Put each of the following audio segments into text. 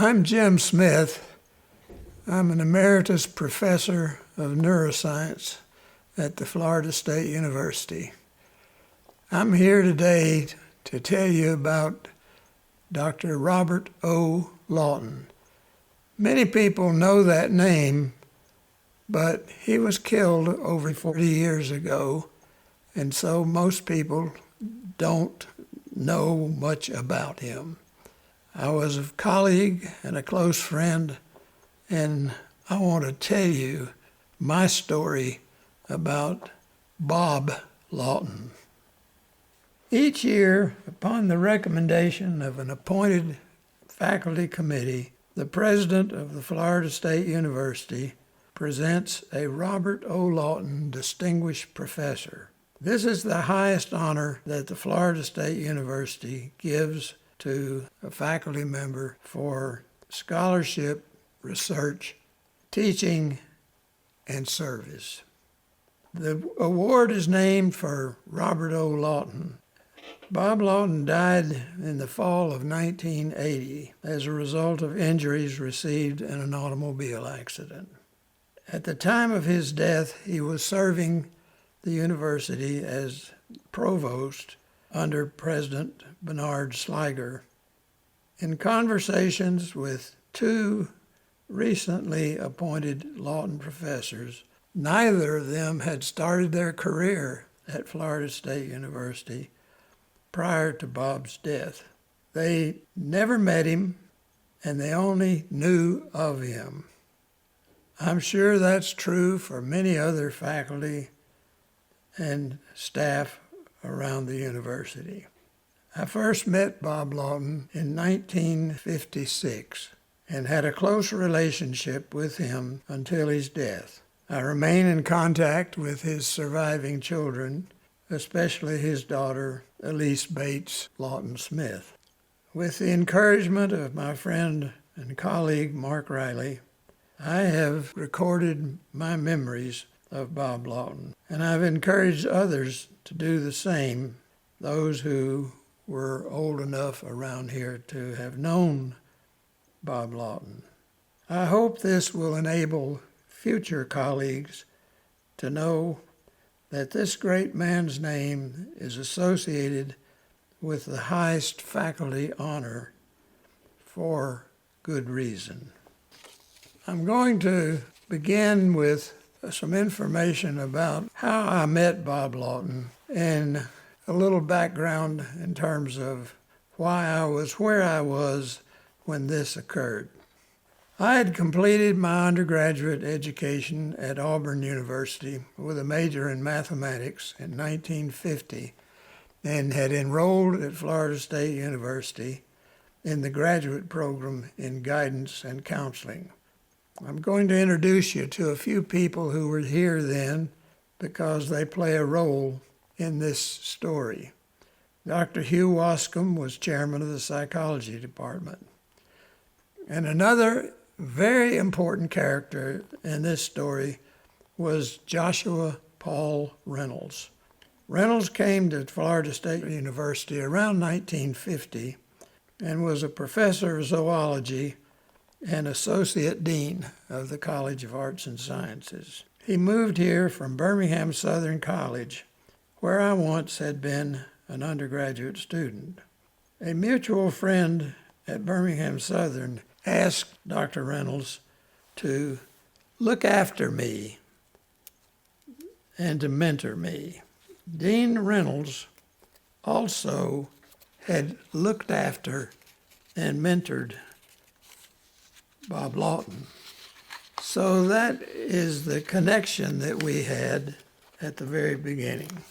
I'm Jim Smith. I'm an emeritus professor of neuroscience at the Florida State University. I'm here today to tell you about Dr. Robert O. Lawton. Many people know that name, but he was killed over 40 years ago, and so most people don't know much about him. I was a colleague and a close friend, and I want to tell you my story about Bob Lawton. Each year, upon the recommendation of an appointed faculty committee, the president of the Florida State University presents a Robert O. Lawton Distinguished Professor. This is the highest honor that the Florida State University gives to a faculty member for scholarship, research, teaching, and service. The award is named for Robert O. Lawton. Bob Lawton died in the fall of 1980 as a result of injuries received in an automobile accident. At the time of his death, he was serving the university as provost under President Bernard Schleicher. In conversations with two recently appointed Lawton professors, neither of them had started their career at Florida State University prior to Bob's death. They never met him, and they only knew of him. I'm sure that's true for many other faculty and staff around the university. I first met Bob Lawton in 1956 and had a close relationship with him until his death. I remain in contact with his surviving children, especially his daughter, Elise Bates Lawton Smith. With the encouragement of my friend and colleague, Mark Riley, I have recorded my memories of Bob Lawton, and I've encouraged others to do the same, those who were old enough around here to have known Bob Lawton. I hope this will enable future colleagues to know that this great man's name is associated with the highest faculty honor for good reason. I'm going to begin with some information about how I met Bob Lawton and a little background in terms of why I was where I was when this occurred. I had completed my undergraduate education at Auburn University with a major in mathematics in 1950 and had enrolled at Florida State University in the graduate program in guidance and counseling. I'm going to introduce you to a few people who were here then because they play a role in this story. Dr. Hugh Wascom was chairman of the psychology department. And another very important character in this story was Joshua Paul Reynolds. Reynolds came to Florida State University around 1950 and was a professor of zoology and associate dean of the College of Arts and Sciences. He moved here from Birmingham Southern College, where I once had been an undergraduate student. A mutual friend at Birmingham Southern asked Dr. Reynolds to look after me and to mentor me. Dean Reynolds also had looked after and mentored Bob Lawton. So that is the connection that we had at the very beginning.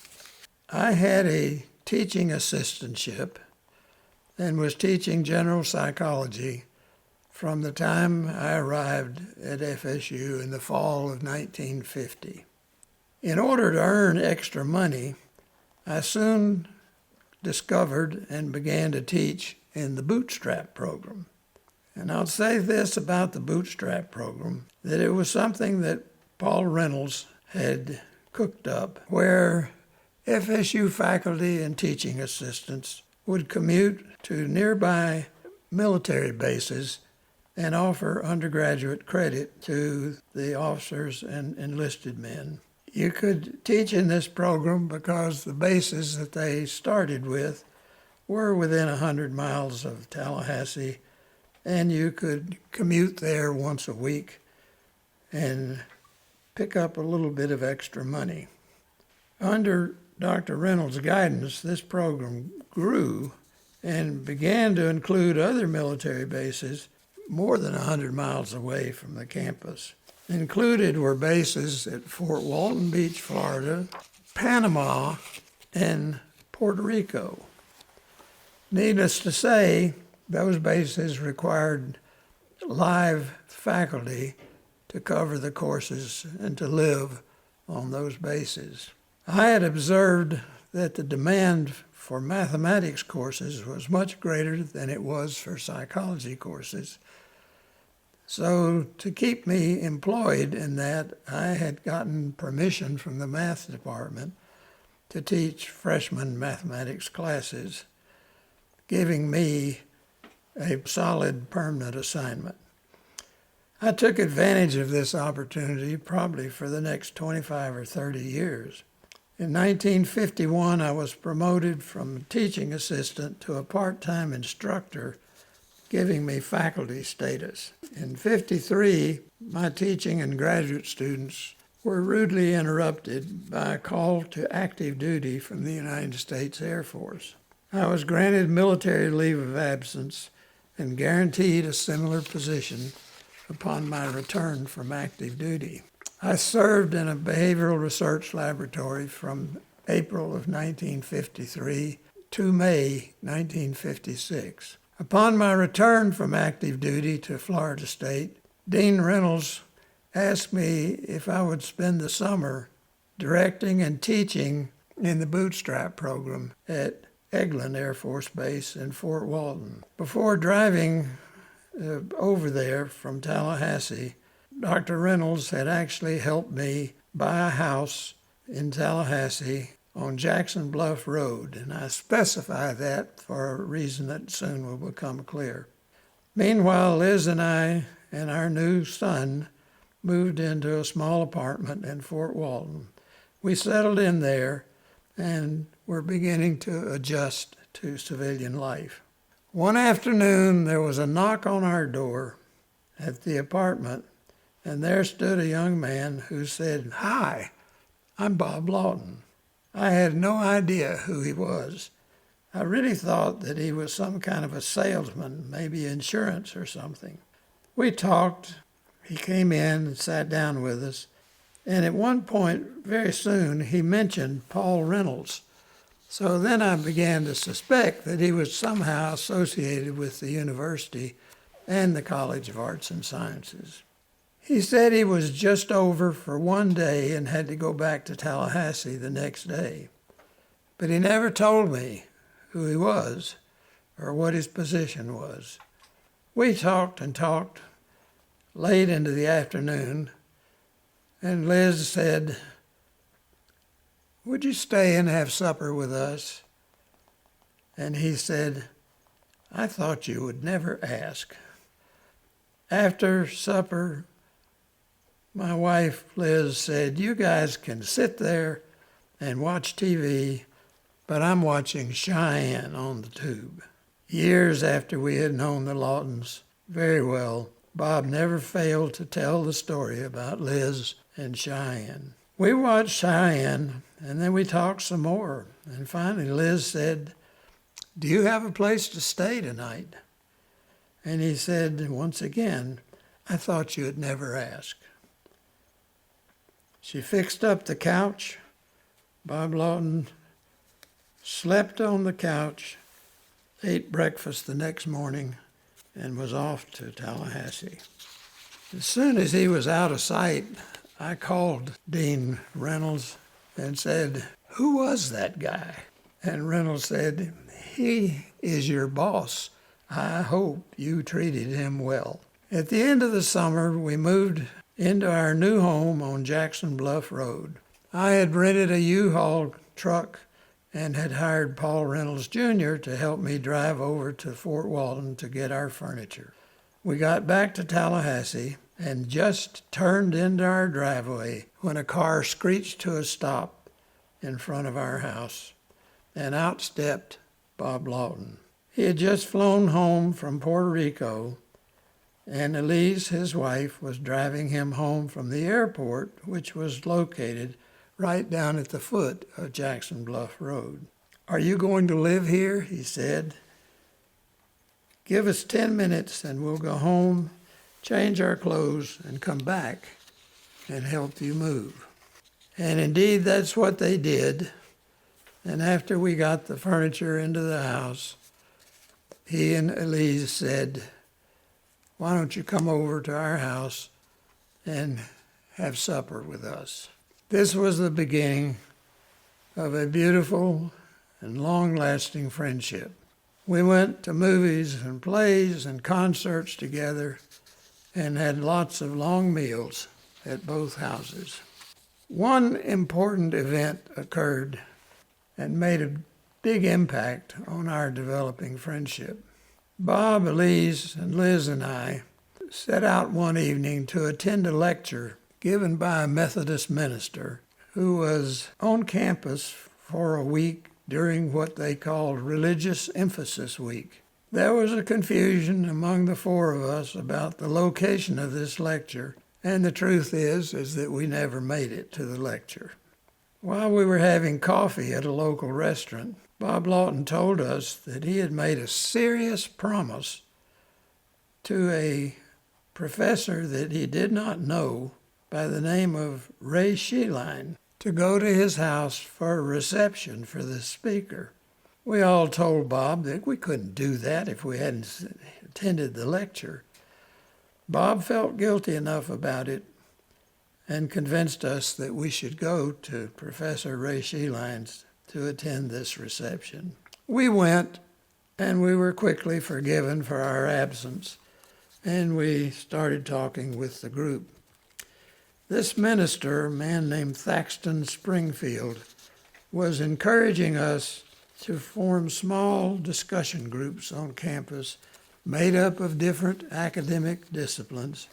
I had a teaching assistantship and was teaching general psychology from the time I arrived at FSU in the fall of 1950. In order to earn extra money, I soon discovered and began to teach in the bootstrap program. And I'll say this about the bootstrap program, that it was something that Paul Reynolds had cooked up, where FSU faculty and teaching assistants would commute to nearby military bases and offer undergraduate credit to the officers and enlisted men. You could teach in this program because the bases that they started with were within 100 miles of Tallahassee, and you could commute there once a week and pick up a little bit of extra money. Under Dr. Reynolds' guidance, this program grew and began to include other military bases more than 100 miles away from the campus. Included were bases at Fort Walton Beach, Florida, Panama, and Puerto Rico. Needless to say, those bases required live faculty to cover the courses and to live on those bases. I had observed that the demand for mathematics courses was much greater than it was for psychology courses. So to keep me employed in that, I had gotten permission from the math department to teach freshman mathematics classes, giving me a solid permanent assignment. I took advantage of this opportunity probably for the next 25 or 30 years. In 1951, I was promoted from teaching assistant to a part-time instructor, giving me faculty status. In 1953, my teaching and graduate students were rudely interrupted by a call to active duty from the United States Air Force. I was granted military leave of absence and guaranteed a similar position upon my return from active duty. I served in a behavioral research laboratory from April of 1953 to May 1956. Upon my return from active duty to Florida State, Dean Reynolds asked me if I would spend the summer directing and teaching in the bootstrap program at Eglin Air Force Base in Fort Walton. Before driving over there from Tallahassee, Dr. Reynolds had actually helped me buy a house in Tallahassee on Jackson Bluff Road, and I specify that for a reason that soon will become clear. Meanwhile, Liz and I and our new son moved into a small apartment in Fort Walton. We settled in there and were beginning to adjust to civilian life. One afternoon, there was a knock on our door at the apartment, and there stood a young man who said, "Hi, I'm Bob Lawton." I had no idea who he was. I really thought that he was some kind of a salesman, maybe insurance or something. We talked. He came in and sat down with us, and at one point, very soon, he mentioned Paul Reynolds. So then I began to suspect that he was somehow associated with the university and the College of Arts and Sciences. He said he was just over for one day and had to go back to Tallahassee the next day. But he never told me who he was or what his position was. We talked and talked late into the afternoon, and Liz said, "Would you stay and have supper with us?" And he said, "I thought you would never ask." After supper, my wife, Liz, said, "You guys can sit there and watch TV, but I'm watching Cheyenne on the tube." Years after we had known the Lawtons very well, Bob never failed to tell the story about Liz and Cheyenne. We watched Cheyenne, and then we talked some more. And finally, Liz said, "Do you have a place to stay tonight?" And he said, once again, "I thought you would never ask." She fixed up the couch. Bob Lawton slept on the couch, ate breakfast the next morning, and was off to Tallahassee. As soon as he was out of sight, I called Dean Reynolds and said, "Who was that guy?" And Reynolds said, "He is your boss. I hope you treated him well." At the end of the summer, we moved into our new home on Jackson Bluff Road. I had rented a U-Haul truck and had hired Paul Reynolds Jr. to help me drive over to Fort Walton to get our furniture. We got back to Tallahassee and just turned into our driveway when a car screeched to a stop in front of our house, and out stepped Bob Lawton. He had just flown home from Puerto Rico, and Elise, his wife, was driving him home from the airport, which was located right down at the foot of Jackson Bluff Road. "Are you going to live here?" he said. "Give us 10 minutes and we'll go home, change our clothes, and come back and help you move." And indeed, that's what they did. And after we got the furniture into the house, he and Elise said, "Why don't you come over to our house and have supper with us?" This was the beginning of a beautiful and long-lasting friendship. We went to movies and plays and concerts together and had lots of long meals at both houses. One important event occurred and made a big impact on our developing friendship. Bob, Elise, and Liz and I set out one evening to attend a lecture given by a Methodist minister who was on campus for a week during what they called Religious Emphasis Week. There was a confusion among the four of us about the location of this lecture, and the truth is that we never made it to the lecture. While we were having coffee at a local restaurant, Bob Lawton told us that he had made a serious promise to a professor that he did not know by the name of Ray Sheline to go to his house for a reception for the speaker. We all told Bob that we couldn't do that if we hadn't attended the lecture. Bob felt guilty enough about it and convinced us that we should go to Professor Ray Sheline's to attend this reception. We went, and we were quickly forgiven for our absence, and we started talking with the group. This minister, a man named Thaxton Springfield, was encouraging us to form small discussion groups on campus made up of different academic disciplines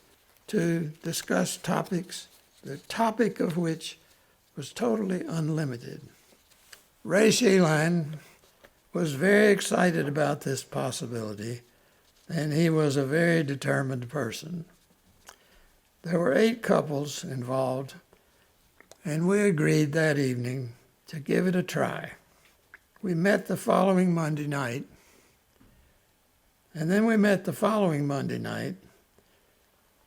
to discuss topics, the topic of which was totally unlimited. Ray Sheline was very excited about this possibility, and he was a very determined person. There were 8 couples involved, and we agreed that evening to give it a try. We met the following Monday night, and then we met the following Monday night,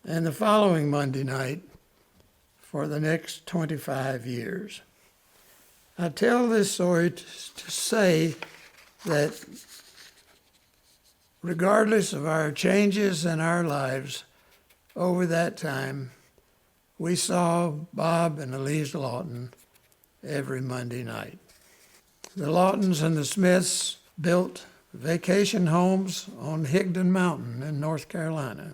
and the following Monday night for the next 25 years. I tell this story to say that regardless of our changes in our lives over that time, we saw Bob and Elise Lawton every Monday night. The Lawtons and the Smiths built vacation homes on Higdon Mountain in North Carolina.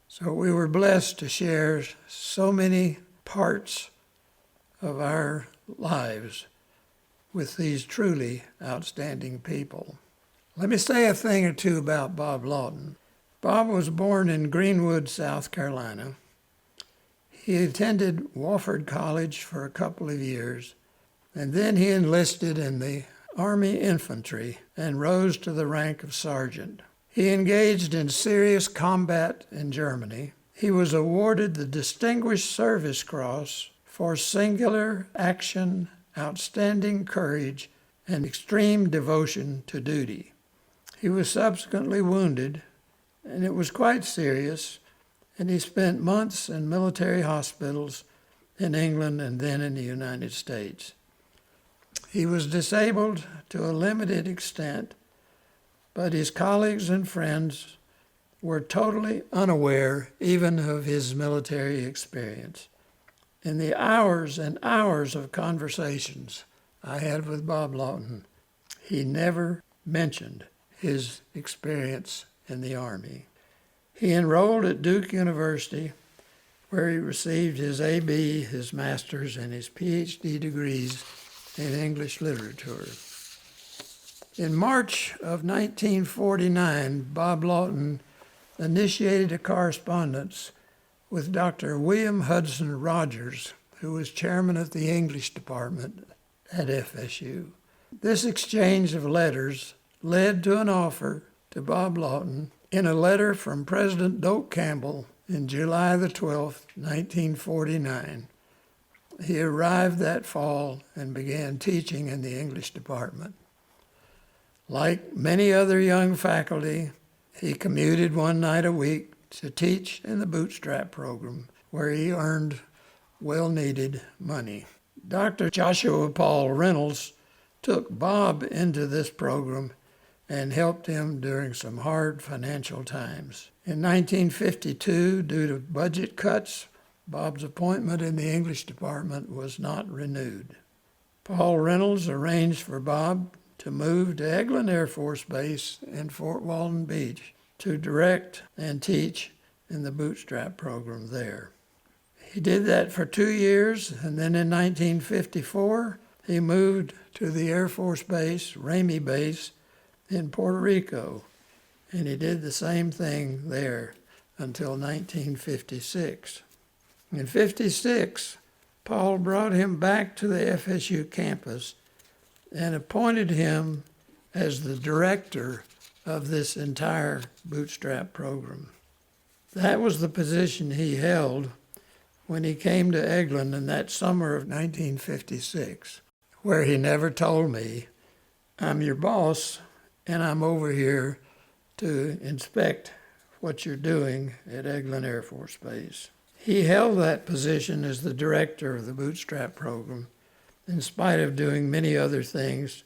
So we were blessed to share so many parts of our lives with these truly outstanding people. Let me say a thing or two about Bob Lawton. Bob was born in Greenwood, South Carolina. He attended Wofford College for a couple of years, and then he enlisted in the Army Infantry and rose to the rank of sergeant. He engaged in serious combat in Germany. He was awarded the Distinguished Service Cross for singular action, outstanding courage, and extreme devotion to duty. He was subsequently wounded, and it was quite serious, and he spent months in military hospitals in England and then in the United States. He was disabled to a limited extent, but his colleagues and friends were totally unaware even of his military experience. In the hours and hours of conversations I had with Bob Lawton, he never mentioned his experience in the Army. He enrolled at Duke University, where he received his A.B., his master's, and his Ph.D. degrees in English literature. In March of 1949, Bob Lawton initiated a correspondence with Dr. William Hudson Rogers, who was chairman of the English department at FSU. This exchange of letters led to an offer to Bob Lawton in a letter from President Doak Campbell in July the 12th, 1949. He arrived that fall and began teaching in the English department. Like many other young faculty, he commuted one night a week to teach in the bootstrap program, where he earned well-needed money. Dr. Joshua Paul Reynolds took Bob into this program and helped him during some hard financial times. In 1952, due to budget cuts, Bob's appointment in the English department was not renewed. Paul Reynolds arranged for Bob to move to Eglin Air Force Base in Fort Walton Beach to direct and teach in the bootstrap program there. He did that for 2 years, and then in 1954, he moved to the Air Force Base, Ramey Base, in Puerto Rico, and he did the same thing there until 1956. In 56, Paul brought him back to the FSU campus and appointed him as the director of this entire bootstrap program. That was the position he held when he came to Eglin in that summer of 1956, where he never told me, "I'm your boss, and I'm over here to inspect what you're doing at Eglin Air Force Base." He held that position as the director of the bootstrap program, in spite of doing many other things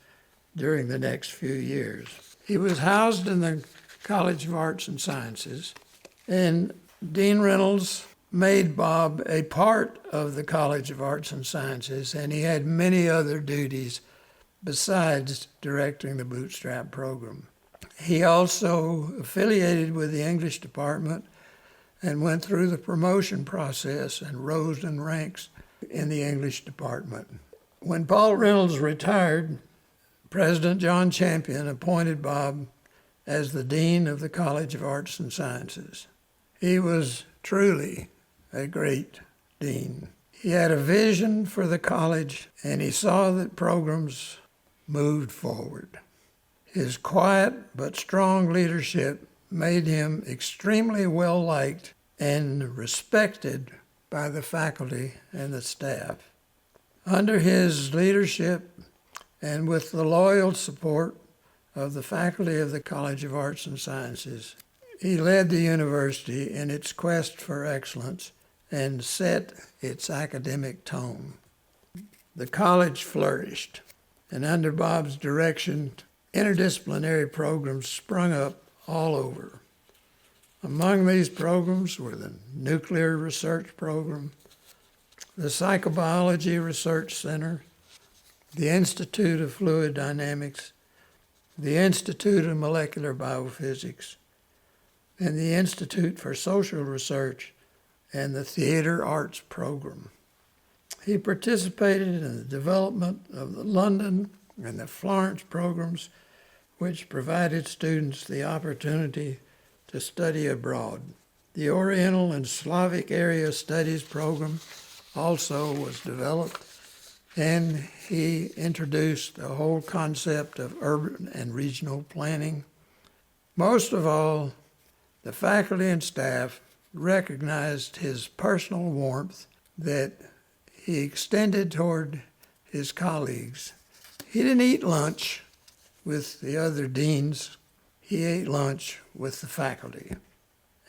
during the next few years. He was housed in the College of Arts and Sciences, and Dean Reynolds made Bob a part of the College of Arts and Sciences, and he had many other duties besides directing the bootstrap program. He also affiliated with the English department and went through the promotion process and rose in ranks in the English department. When Paul Reynolds retired, President John Champion appointed Bob as the Dean of the College of Arts and Sciences. He was truly a great dean. He had a vision for the college, and he saw that programs moved forward. His quiet but strong leadership made him extremely well-liked and respected by the faculty and the staff. Under his leadership, and with the loyal support of the faculty of the College of Arts and Sciences, he led the university in its quest for excellence and set its academic tone. The college flourished, and under Bob's direction, interdisciplinary programs sprung up all over. Among these programs were the Nuclear Research Program, the Psychobiology Research Center, the Institute of Fluid Dynamics, the Institute of Molecular Biophysics, and the Institute for Social Research and the Theater Arts Program. He participated in the development of the London and the Florence programs, which provided students the opportunity to study abroad. The Oriental and Slavic Area Studies program also was developed, and he introduced the whole concept of urban and regional planning. Most of all, the faculty and staff recognized his personal warmth that he extended toward his colleagues. He didn't eat lunch with the other deans. He ate lunch with the faculty.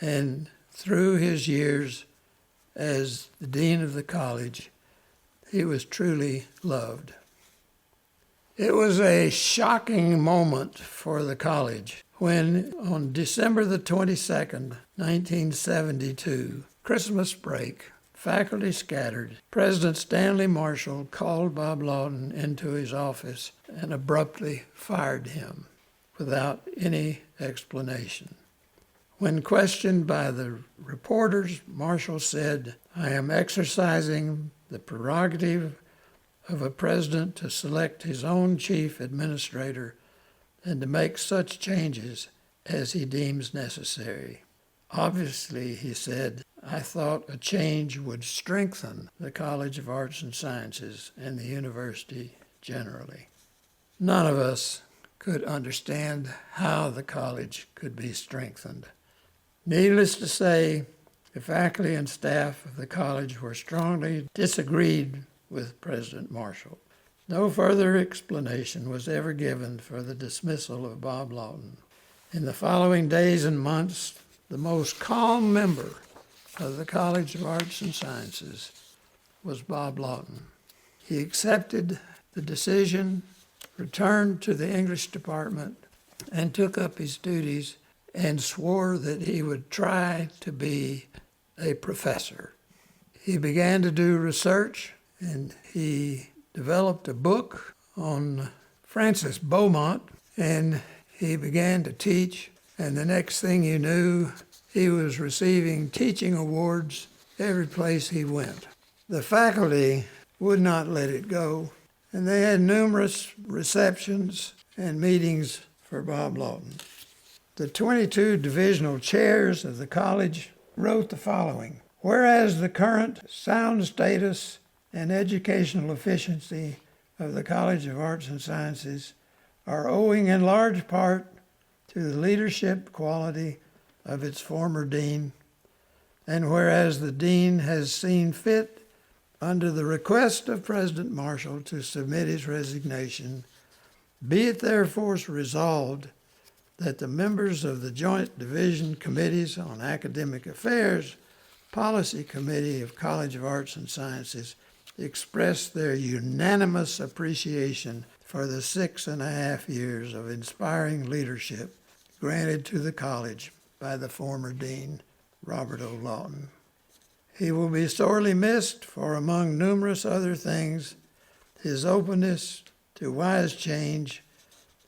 And through his years as the dean of the college, he was truly loved. It was a shocking moment for the college when, on December the 22nd, 1972, Christmas break, faculty scattered, President Stanley Marshall called Bob Lawton into his office and abruptly fired him without any explanation. When questioned by the reporters, Marshall said, "I am exercising the prerogative of a president to select his own chief administrator and to make such changes as he deems necessary." Obviously, he said, I thought a change would strengthen the College of Arts and Sciences and the university generally. None of us could understand how the college could be strengthened. Needless to say, the faculty and staff of the college were strongly disagreed with President Marshall. No further explanation was ever given for the dismissal of Bob Lawton. In the following days and months, the most calm member of the College of Arts and Sciences was Bob Lawton. He accepted the decision, returned to the English department, and took up his duties and swore that he would try to be a professor. He began to do research, and he developed a book on Francis Beaumont, and he began to teach, and the next thing you knew, he was receiving teaching awards every place he went. The faculty would not let it go, and they had numerous receptions and meetings for Bob Lawton. The 22 divisional chairs of the college wrote the following: whereas the current sound status and educational efficiency of the College of Arts and Sciences are owing in large part to the leadership quality of its former dean, and whereas the dean has seen fit, under the request of President Marshall, to submit his resignation, be it therefore resolved that the members of the Joint Division Committees on Academic Affairs, Policy Committee of College of Arts and Sciences express their unanimous appreciation for the 6.5 years of inspiring leadership granted to the college by the former dean, Robert O. Lawton. He will be sorely missed for, among numerous other things, his openness to wise change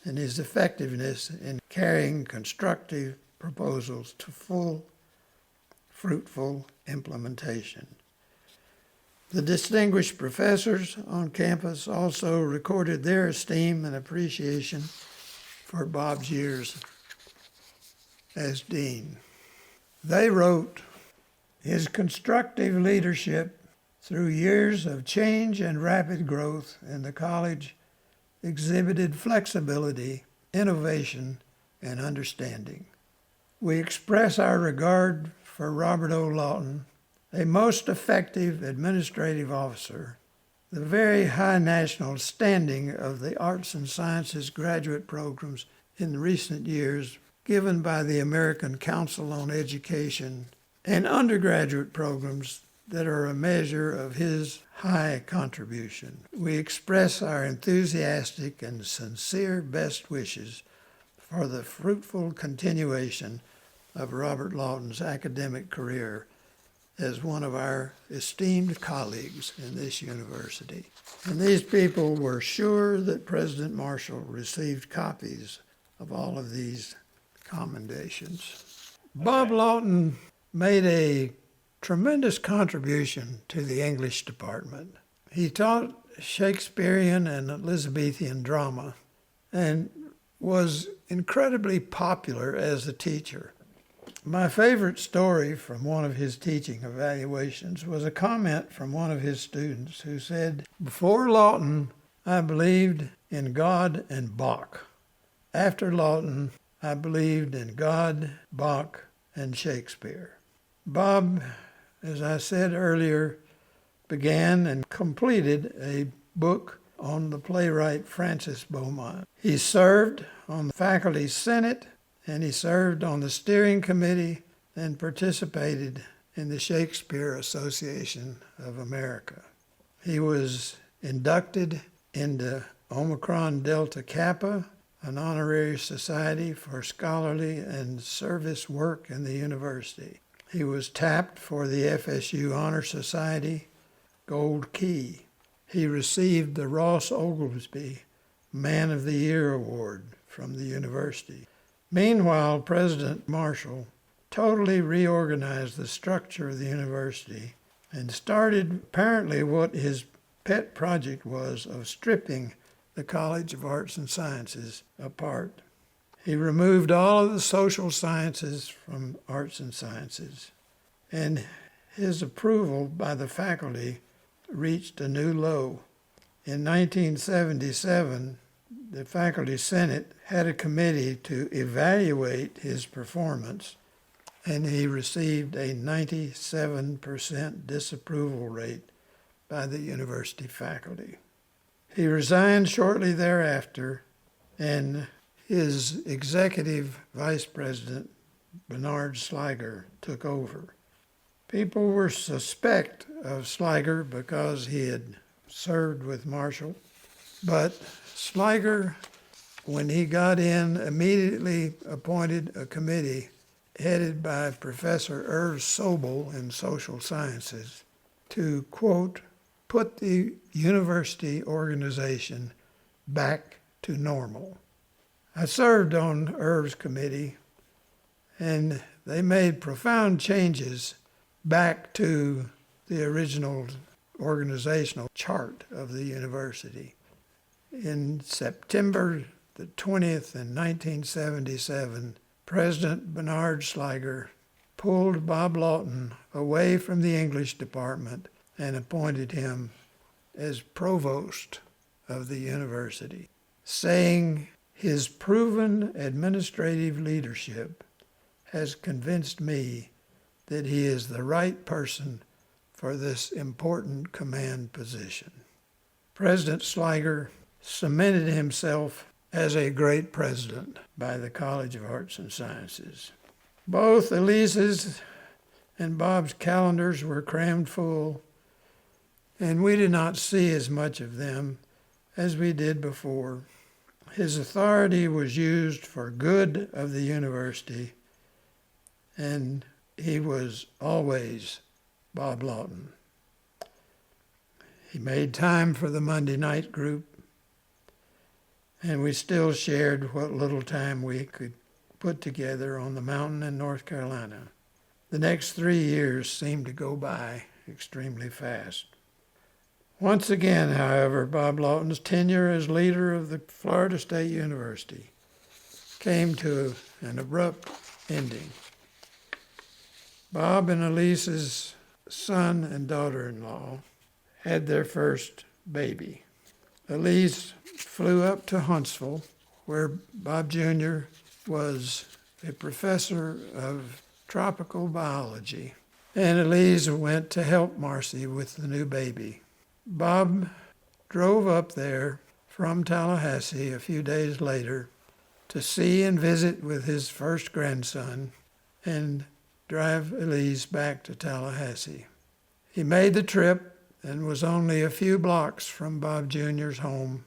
and his effectiveness in carrying constructive proposals to full, fruitful implementation. The distinguished professors on campus also recorded their esteem and appreciation for Bob's years as dean. They wrote, his constructive leadership through years of change and rapid growth in the college exhibited flexibility, innovation, and understanding. We express our regard for Robert O. Lawton, a most effective administrative officer, the very high national standing of the Arts and Sciences graduate programs in recent years given by the American Council on Education, and undergraduate programs that are a measure of his high contribution. We express our enthusiastic and sincere best wishes for the fruitful continuation of Robert Lawton's academic career as one of our esteemed colleagues in this university. And these people were sure that President Marshall received copies of all of these commendations. Bob Lawton made a tremendous contribution to the English department. He taught Shakespearean and Elizabethan drama and was incredibly popular as a teacher. My favorite story from one of his teaching evaluations was a comment from one of his students who said, before Lawton, I believed in God and Bach. After Lawton, I believed in God, Bach, and Shakespeare. Bob, as I said earlier, began and completed a book on the playwright Francis Beaumont. He served on the faculty senate, and he served on the steering committee and participated in the Shakespeare Association of America. He was inducted into Omicron Delta Kappa, an honorary society for scholarly and service work in the university. He was tapped for the FSU Honor Society Gold Key. He received the Ross Oglesby Man of the Year Award from the university. Meanwhile, President Marshall totally reorganized the structure of the university and started apparently what his pet project was of stripping the College of Arts and Sciences apart. He removed all of the social sciences from arts and sciences, and his approval by the faculty reached a new low. In 1977, the faculty senate had a committee to evaluate his performance, and he received a 97% disapproval rate by the university faculty. He resigned shortly thereafter, and his executive vice president, Bernard Sliger, took over. People were suspect of Sliger because he had served with Marshall, but Sliger, when he got in, immediately appointed a committee headed by Professor Irv Sobel in social sciences to, quote, put the university organization back to normal. I served on Irv's committee, and they made profound changes back to the original organizational chart of the university. In September the 20th in 1977, President Bernard Sliger pulled Bob Lawton away from the English department and appointed him as provost of the university, saying, "His proven administrative leadership has convinced me that he is the right person for this important command position." President Sliger cemented himself as a great president by the College of Arts and Sciences. Both Elise's and Bob's calendars were crammed full, and we did not see as much of them as we did before. His authority was used for good of the university, and he was always Bob Lawton. He made time for the Monday night group, and we still shared what little time we could put together on the mountain in North Carolina. The next 3 years seemed to go by extremely fast. Once again, however, Bob Lawton's tenure as leader of the Florida State University came to an abrupt ending. Bob and Elise's son and daughter-in-law had their first baby. Elise flew up to Huntsville, where Bob Jr. was a professor of tropical biology, and Elise went to help Marcy with the new baby. Bob drove up there from Tallahassee a few days later to see and visit with his first grandson and drive Elise back to Tallahassee. He made the trip and was only a few blocks from Bob Jr.'s home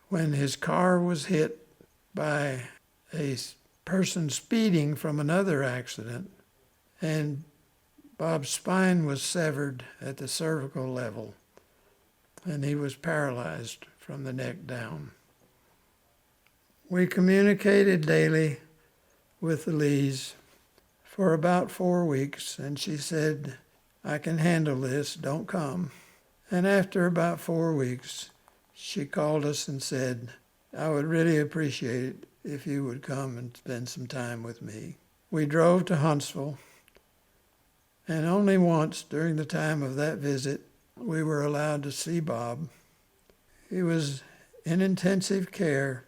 when his car was hit by a person speeding from another accident, and Bob's spine was severed at the cervical level, and he was paralyzed from the neck down. We communicated daily with Elise for about 4 weeks, and she said, "I can handle this, don't come." And after about 4 weeks, she called us and said, "I would really appreciate it if you would come and spend some time with me." We drove to Huntsville, and only once during the time of that visit we were allowed to see Bob. He was in intensive care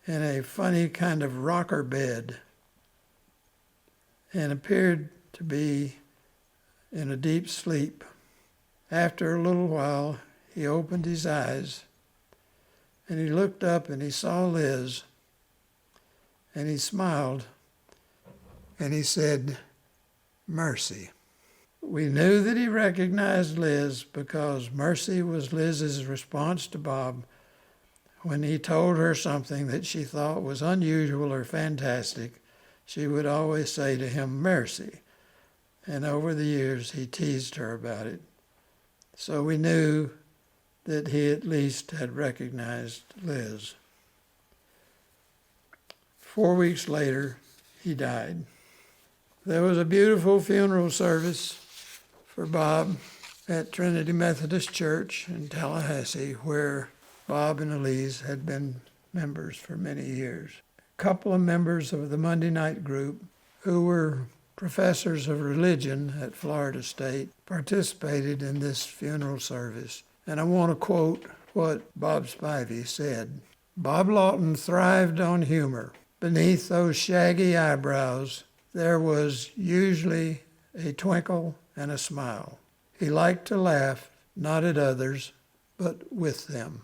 in a funny kind of rocker bed and appeared to be in a deep sleep. After a little while, he opened his eyes and he looked up and he saw Liz, and he smiled and he said, "Mercy." We knew that he recognized Liz because Mercy was Liz's response to Bob when he told her something that she thought was unusual or fantastic. She would always say to him, "Mercy." And over the years, he teased her about it. So we knew that he at least had recognized Liz. 4 weeks later, he died. There was a beautiful funeral service for Bob at Trinity Methodist Church in Tallahassee, where Bob and Elise had been members for many years. couple of members of the Monday night group who were professors of religion at Florida State participated in this funeral service. And I want to quote what Bob Spivey said. Bob Lawton thrived on humor. Beneath those shaggy eyebrows, there was usually a twinkle and a smile. He liked to laugh, not at others, but with them.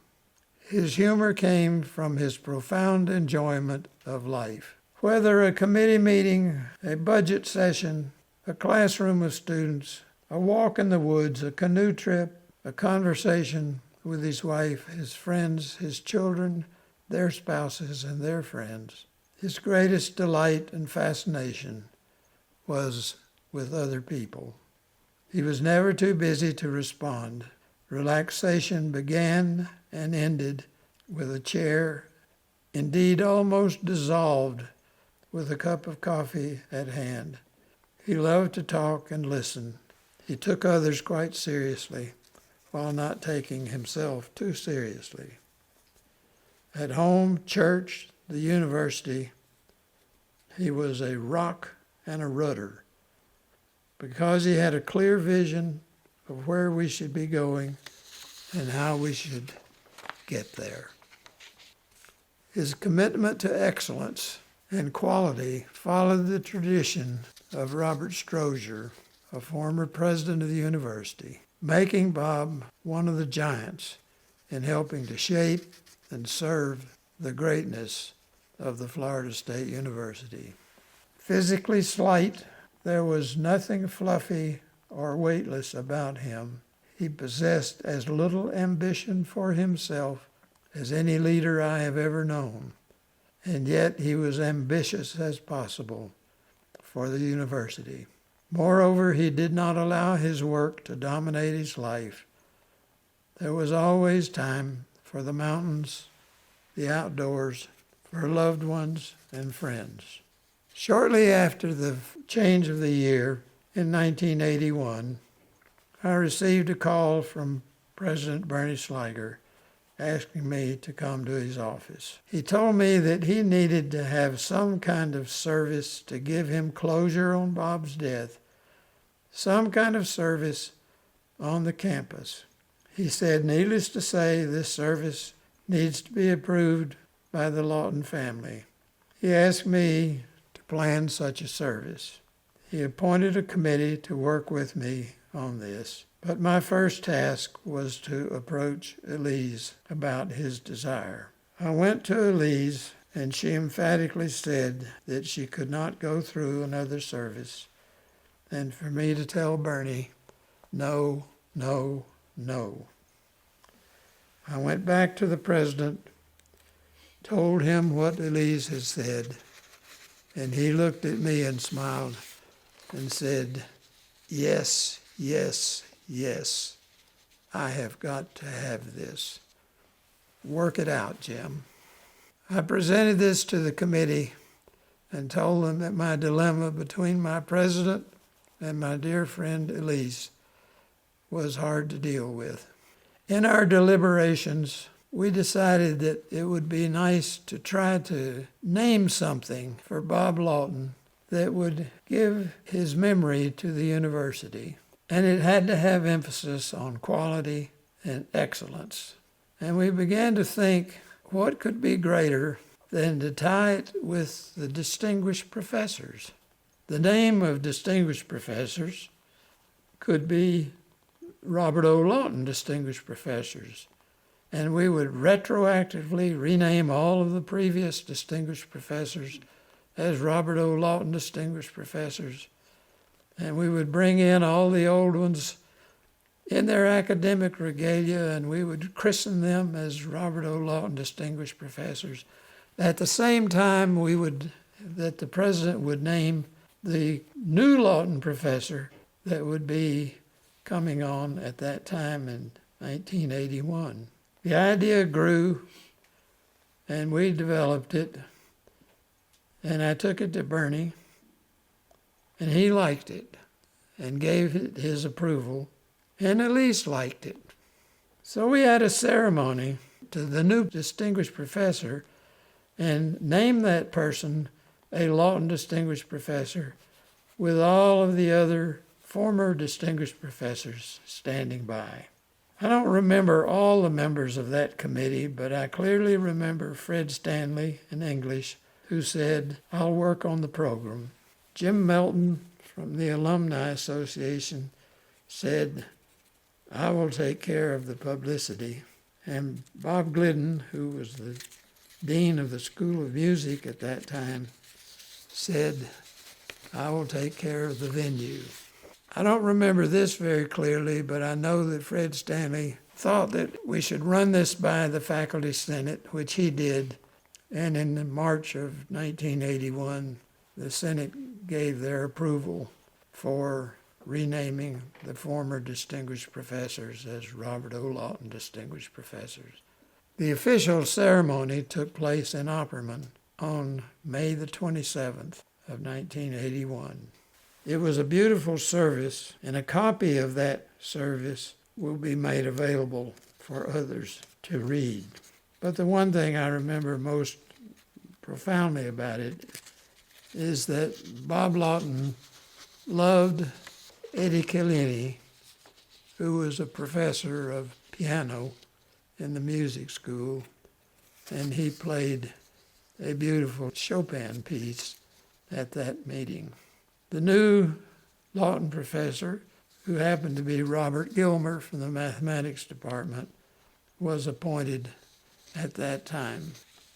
His humor came from his profound enjoyment of life. Whether a committee meeting, a budget session, a classroom of students, a walk in the woods, a canoe trip, a conversation with his wife, his friends, his children, their spouses, and their friends, his greatest delight and fascination was with other people. He was never too busy to respond. Relaxation began and ended with a chair, indeed almost dissolved with a cup of coffee at hand. He loved to talk and listen. He took others quite seriously, while not taking himself too seriously. At home, church, the university, he was a rock and a rudder, because he had a clear vision of where we should be going and how we should get there. His commitment to excellence and quality followed the tradition of Robert Strozier, a former president of the university, making Bob one of the giants in helping to shape and serve the greatness of the Florida State University. Physically slight, there was nothing fluffy or weightless about him. He possessed as little ambition for himself as any leader I have ever known, and yet he was ambitious as possible for the university. Moreover, he did not allow his work to dominate his life. There was always time for the mountains, the outdoors, for loved ones and friends. Shortly after the change of the year in 1981, I received a call from President Bernie Schleicher asking me to come to his office. He told me that he needed to have some kind of service to give him closure on Bob's death, some kind of service on the campus. He said, needless to say, this service needs to be approved by the Lawton family. He asked me to plan such a service. He appointed a committee to work with me on this, but my first task was to approach Elise about his desire. I went to Elise, and she emphatically said that she could not go through another service, and for me to tell Bernie, no, no, no. I went back to the president, told him what Elise had said, and he looked at me and smiled and said, yes, yes, yes, I have got to have this. Work it out, Jim. I presented this to the committee and told them that my dilemma between my president and my dear friend Elise was hard to deal with. In our deliberations, we decided that it would be nice to try to name something for Bob Lawton that would give his memory to the university. And it had to have emphasis on quality and excellence. And we began to think, what could be greater than to tie it with the distinguished professors? The name of distinguished professors could be Robert O. Lawton Distinguished Professors, and we would retroactively rename all of the previous distinguished professors as Robert O. Lawton Distinguished Professors, and we would bring in all the old ones in their academic regalia, and we would christen them as Robert O. Lawton Distinguished Professors. At the same time, that the president would name the new Lawton professor that would be coming on at that time in 1981. The idea grew, and we developed it, and I took it to Bernie, and he liked it and gave it his approval, and Elise liked it. So we had a ceremony to the new distinguished professor, and name that person a Lawton Distinguished Professor with all of the other former distinguished professors standing by. I don't remember all the members of that committee, but I clearly remember Fred Stanley in English, who said, "I'll work on the program." Jim Melton from the Alumni Association said, "I will take care of the publicity." And Bob Glidden, who was the dean of the School of Music at that time, said, "I will take care of the venue." I don't remember this very clearly, but I know that Fred Stanley thought that we should run this by the Faculty Senate, which he did. And in March of 1981, the Senate gave their approval for renaming the former distinguished professors as Robert O. Lawton Distinguished Professors. The official ceremony took place in Opperman on May the 27th of 1981. It was a beautiful service, and a copy of that service will be made available for others to read. But the one thing I remember most profoundly about it is that Bob Lawton loved Eddie Kellini, who was a professor of piano in the music school, and he played a beautiful Chopin piece at that meeting. The new Lawton professor, who happened to be Robert Gilmer from the mathematics department, was appointed at that time.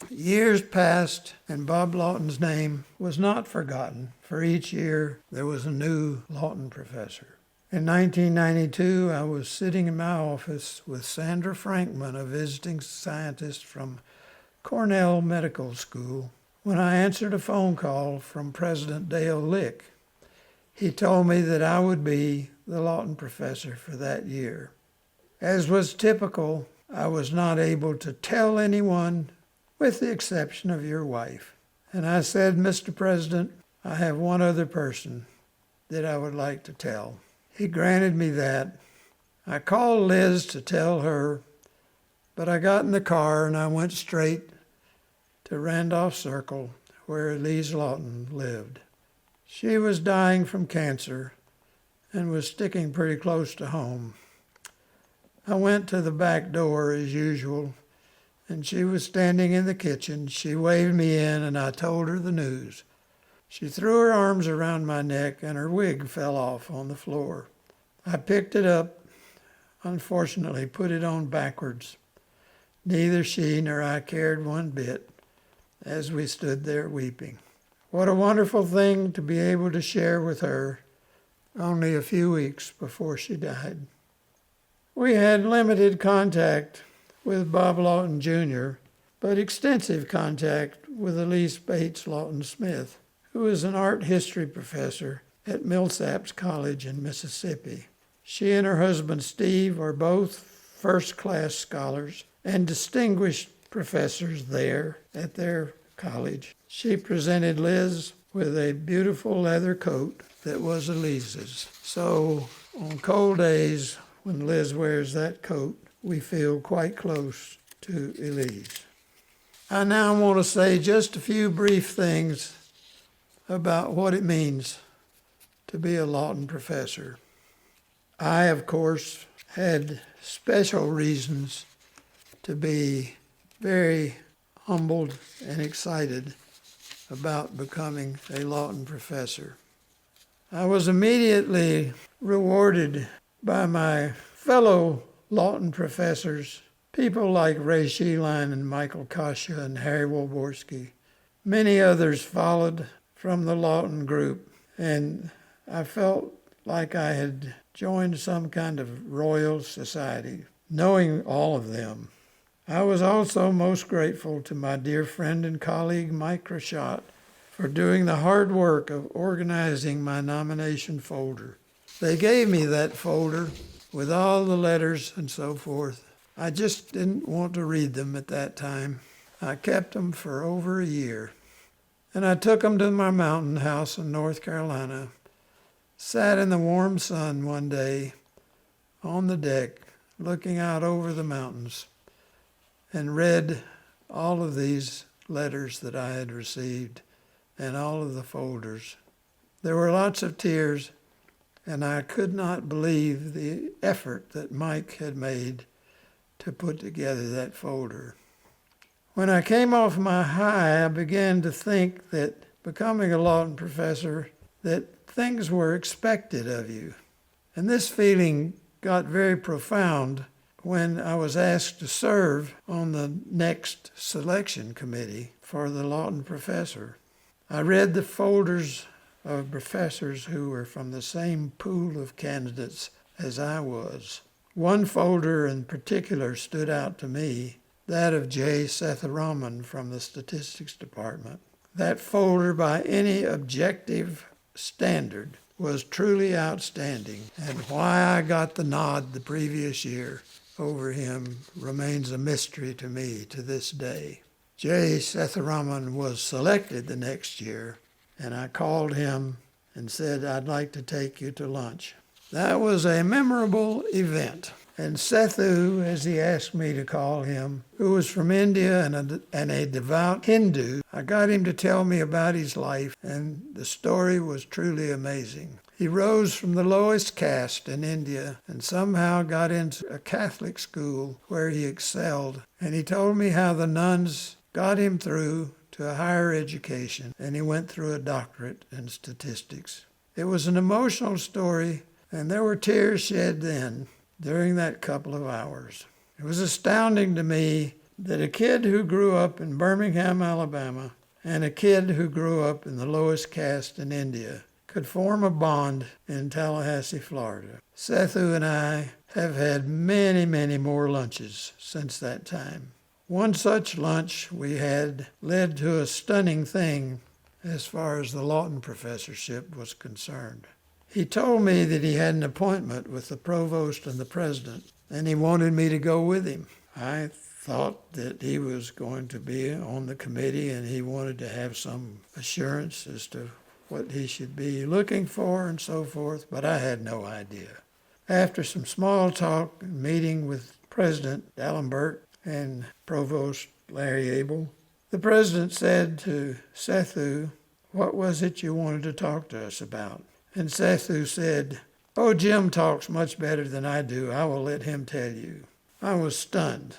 Years passed, and Bob Lawton's name was not forgotten. For each year, there was a new Lawton professor. In 1992, I was sitting in my office with Sandra Frankman, a visiting scientist from Cornell Medical School, when I answered a phone call from President Dale Lick. He told me that I would be the Lawton professor for that year. As was typical, I was not able to tell anyone, with the exception of your wife. And I said, "Mr. President, I have one other person that I would like to tell." He granted me that. I called Liz to tell her, but I got in the car and I went straight to Randolph Circle, where Elise Lawton lived. She was dying from cancer and was sticking pretty close to home. I went to the back door as usual, and she was standing in the kitchen. She waved me in, and I told her the news. She threw her arms around my neck, and her wig fell off on the floor. I picked it up, unfortunately put it on backwards. Neither she nor I cared one bit as we stood there weeping. What a wonderful thing to be able to share with her only a few weeks before she died. We had limited contact with Bob Lawton Jr., but extensive contact with Elise Bates Lawton Smith, who is an art history professor at Millsaps College in Mississippi. She and her husband Steve are both first-class scholars and distinguished professors there at their college. She presented Liz with a beautiful leather coat that was Elise's. So on cold days when Liz wears that coat, we feel quite close to Elise. I now want to say just a few brief things about what it means to be a Lawton professor. I, of course, had special reasons to be very humbled and excited about becoming a Lawton professor. I was immediately rewarded by my fellow Lawton professors, people like Ray Sheeline and Michael Kasha and Harry Wolborski. Many others followed from the Lawton group, and I felt like I had joined some kind of royal society, knowing all of them. I was also most grateful to my dear friend and colleague Mike Rashad for doing the hard work of organizing my nomination folder. They gave me that folder with all the letters and so forth. I just didn't want to read them at that time. I kept them for over a year. And I took them to my mountain house in North Carolina, sat in the warm sun one day on the deck, looking out over the mountains, and read all of these letters that I had received and all of the folders. There were lots of tears, and I could not believe the effort that Mike had made to put together that folder. When I came off my high, I began to think that becoming a Lawton professor, that things were expected of you. And this feeling got very profound when I was asked to serve on the next selection committee for the Lawton professor. I read the folders of professors who were from the same pool of candidates as I was. One folder in particular stood out to me, that of J. Setharaman from the statistics department. That folder, by any objective standard, was truly outstanding, and why I got the nod the previous year over him remains a mystery to me to this day. J. Setharaman was selected the next year, and I called him and said, "I'd like to take you to lunch." That was a memorable event. And Sethu, as he asked me to call him, who was from India and a devout Hindu, I got him to tell me about his life, and the story was truly amazing. He rose from the lowest caste in India and somehow got into a Catholic school where he excelled. And he told me how the nuns got him through to a higher education, and he went through a doctorate in statistics. It was an emotional story, and there were tears shed then during that couple of hours. It was astounding to me that a kid who grew up in Birmingham, Alabama, and a kid who grew up in the lowest caste in India could form a bond in Tallahassee, Florida. Sethu and I have had many, many more lunches since that time. One such lunch we had led to a stunning thing as far as the Lawton professorship was concerned. He told me that he had an appointment with the provost and the president, and he wanted me to go with him. I thought that he was going to be on the committee, and he wanted to have some assurance as to what he should be looking for and so forth, but I had no idea. After some small talk and meeting with President D'Alembert and Provost Larry Abel, the president said to Sethu, "What was it you wanted to talk to us about?" And Sethu said, "Oh, Jim talks much better than I do. I will let him tell you." I was stunned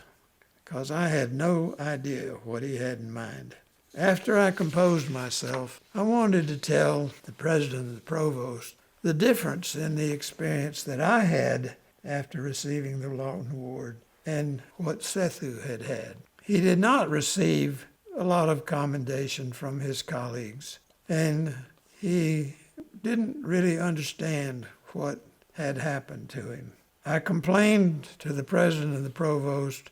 because I had no idea what he had in mind. After I composed myself, I wanted to tell the president and the provost the difference in the experience that I had after receiving the Lawton Award and what Sethu had had. He did not receive a lot of commendation from his colleagues, and he didn't really understand what had happened to him. I complained to the president and the provost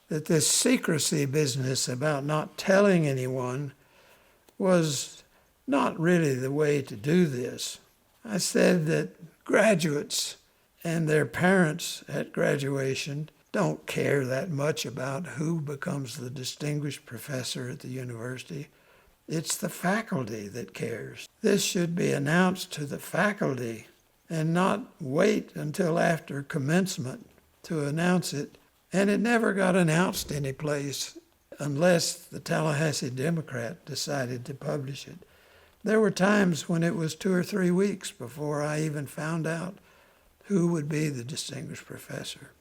that this secrecy business about not telling anyone was not really the way to do this. I said that graduates and their parents at graduation don't care that much about who becomes the distinguished professor at the university. It's the faculty that cares. This should be announced to the faculty and not wait until after commencement to announce it. And it never got announced anyplace unless the Tallahassee Democrat decided to publish it. There were times when it was 2 or 3 weeks before I even found out who would be the distinguished professor.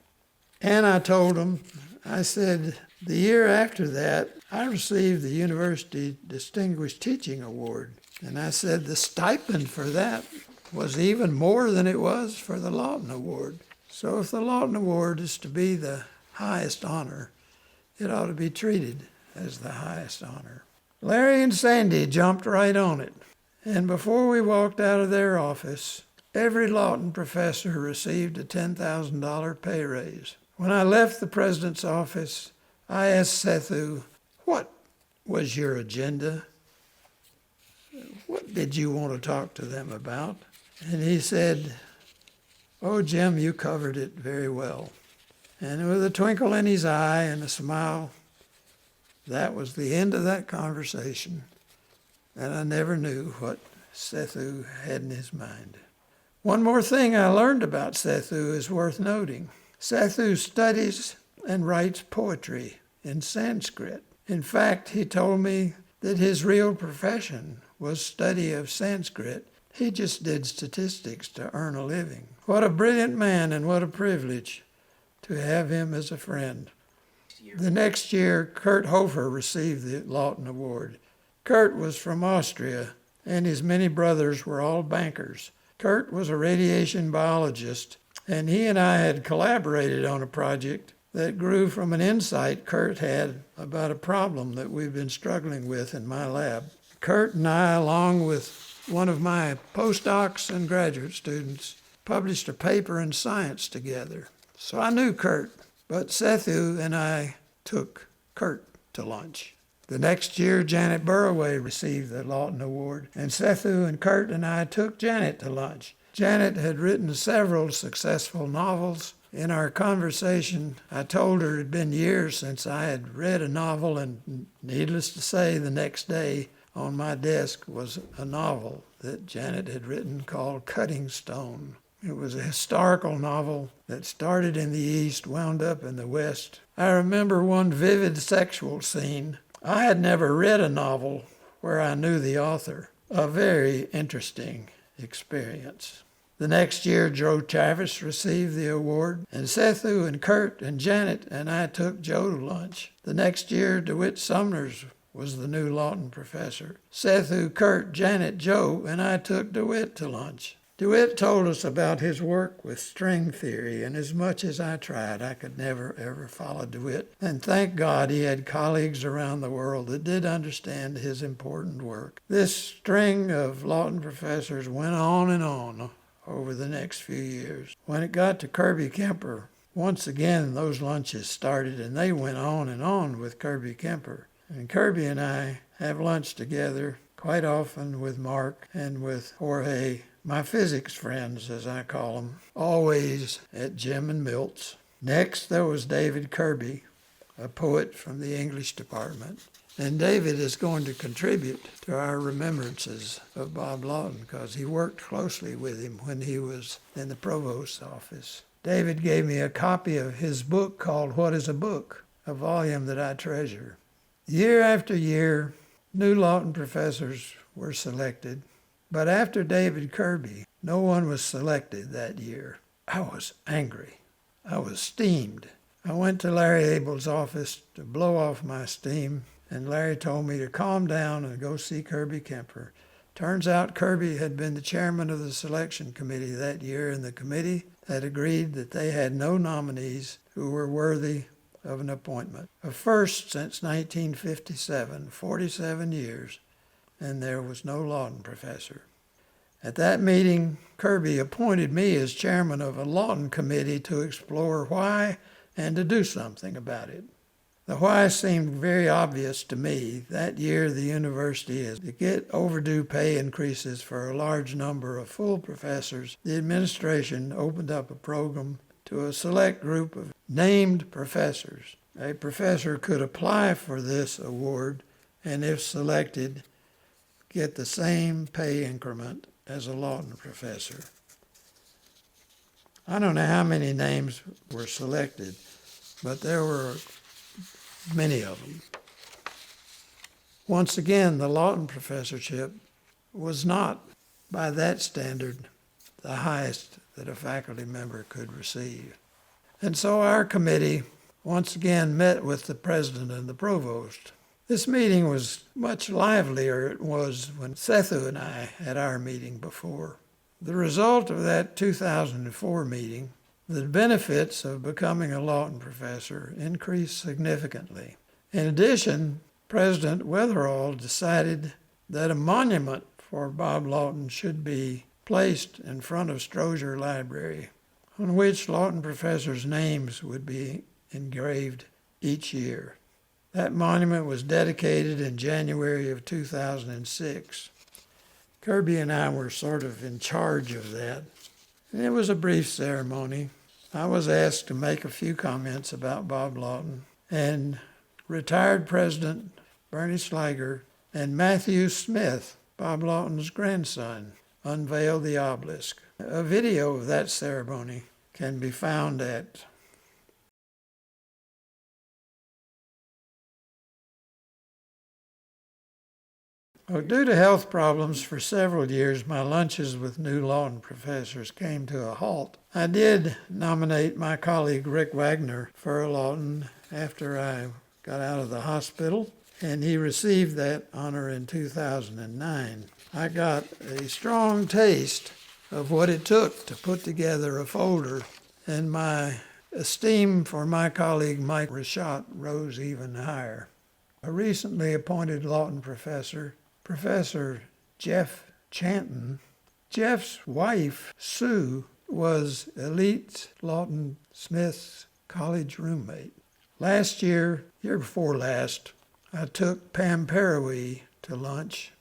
And I told him, I said, the year after that, I received the University Distinguished Teaching Award. And I said the stipend for that was even more than it was for the Lawton Award. So if the Lawton Award is to be the highest honor, it ought to be treated as the highest honor. Larry and Sandy jumped right on it. And before we walked out of their office, every Lawton professor received a $10,000 pay raise. When I left the president's office, I asked Sethu, "What was your agenda? What did you want to talk to them about?" And he said, "Oh, Jim, you covered it very well." And with a twinkle in his eye and a smile, that was the end of that conversation. And I never knew what Sethu had in his mind. One more thing I learned about Sethu is worth noting. Sethu studies and writes poetry in Sanskrit. In fact, he told me that his real profession was study of Sanskrit. He just did statistics to earn a living. What a brilliant man, and what a privilege to have him as a friend. The next year, Kurt Hofer received the Lawton Award. Kurt was from Austria, and his many brothers were all bankers. Kurt was a radiation biologist, and he and I had collaborated on a project that grew from an insight Kurt had about a problem that we've been struggling with in my lab. Kurt and I, along with one of my postdocs and graduate students, published a paper in Science together. So I knew Kurt, but Sethu and I took Kurt to lunch. The next year, Janet Burraway received the Lawton Award, and Sethu and Kurt and I took Janet to lunch. Janet had written several successful novels. In our conversation, I told her it had been years since I had read a novel, and needless to say, the next day on my desk was a novel that Janet had written called Cutting Stone. It was a historical novel that started in the East, wound up in the West. I remember one vivid sexual scene. I had never read a novel where I knew the author. A very interesting experience. The next year, Joe Travis received the award, and Sethu and Kurt and Janet and I took Joe to lunch. The next year, DeWitt Sumners was the new Lawton professor. Sethu, Kurt, Janet, Joe, and I took DeWitt to lunch. DeWitt told us about his work with string theory, and as much as I tried, I could never, ever follow DeWitt. And thank God he had colleagues around the world that did understand his important work. This string of Lawton professors went on and on over the next few years. When it got to Kirby Kemper, once again those lunches started, and they went on with Kirby Kemper. And Kirby and I have lunch together quite often with Mark and with Jorge, my physics friends, as I call them, always at Jim and Milt's. Next, there was David Kirby, a poet from the English department. And David is going to contribute to our remembrances of Bob Lawton because he worked closely with him when he was in the provost's office. David gave me a copy of his book called What is a Book, a volume that I treasure. Year after year, new Lawton professors were selected, but after David Kirby, no one was selected that year. I was angry. I was steamed. I went to Larry Abel's office to blow off my steam, and Larry told me to calm down and go see Kirby Kemper. Turns out Kirby had been the chairman of the selection committee that year, and the committee had agreed that they had no nominees who were worthy of an appointment. A first since 1957, 47 years, and there was no Lawton professor. At that meeting, Kirby appointed me as chairman of a Lawton committee to explore why and to do something about it. The why seemed very obvious to me. That year, the university is to get overdue pay increases for a large number of full professors. The administration opened up a program to a select group of named professors. A professor could apply for this award and, if selected, get the same pay increment as a Lawton professor. I don't know how many names were selected, but there were many of them. Once again, the Lawton professorship was not, by that standard, the highest that a faculty member could receive. And so our committee once again met with the president and the provost. This meeting was much livelier than it was when Sethu and I had our meeting before. The result of that 2004 meeting, the benefits of becoming a Lawton professor increased significantly. In addition, President Weatherall decided that a monument for Bob Lawton should be placed in front of Strozier Library, on which Lawton professors' names would be engraved each year. That monument was dedicated in January of 2006. Kirby and I were sort of in charge of that. And it was a brief ceremony. I was asked to make a few comments about Bob Lawton, and retired President Bernie Sliger and Matthew Smith, Bob Lawton's grandson, unveiled the obelisk. A video of that ceremony can be found at Well, due to health problems for several years, my lunches with new Lawton professors came to a halt. I did nominate my colleague Rick Wagner for a Lawton after I got out of the hospital, and he received that honor in 2009. I got a strong taste of what it took to put together a folder, and my esteem for my colleague Mike Rashad rose even higher. A recently appointed Lawton professor, Professor Jeff Chanton, Jeff's wife, Sue, was Elite Lawton Smith's college roommate. Last year before last, I took Pam Parawee to lunch.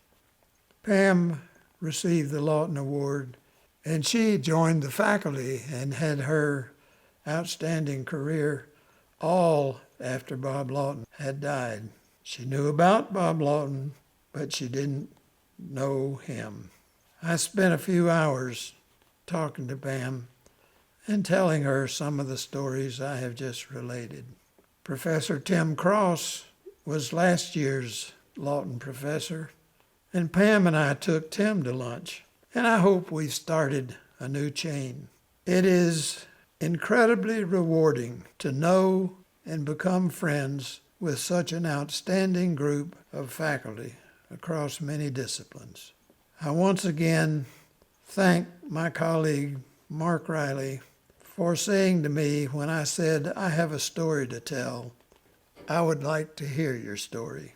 Pam received the Lawton Award, and she joined the faculty and had her outstanding career all after Bob Lawton had died. She knew about Bob Lawton, but she didn't know him. I spent a few hours talking to Pam and telling her some of the stories I have just related. Professor Tim Cross was last year's Lawton professor, and Pam and I took Tim to lunch, and I hope we've started a new chain. It is incredibly rewarding to know and become friends with such an outstanding group of faculty across many disciplines. I once again thank my colleague Mark Riley for saying to me when I said, "I have a story to tell. I would like to hear your story."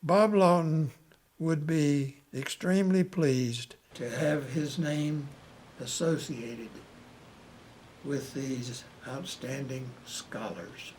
Bob Lawton would be extremely pleased to have his name associated with these outstanding scholars.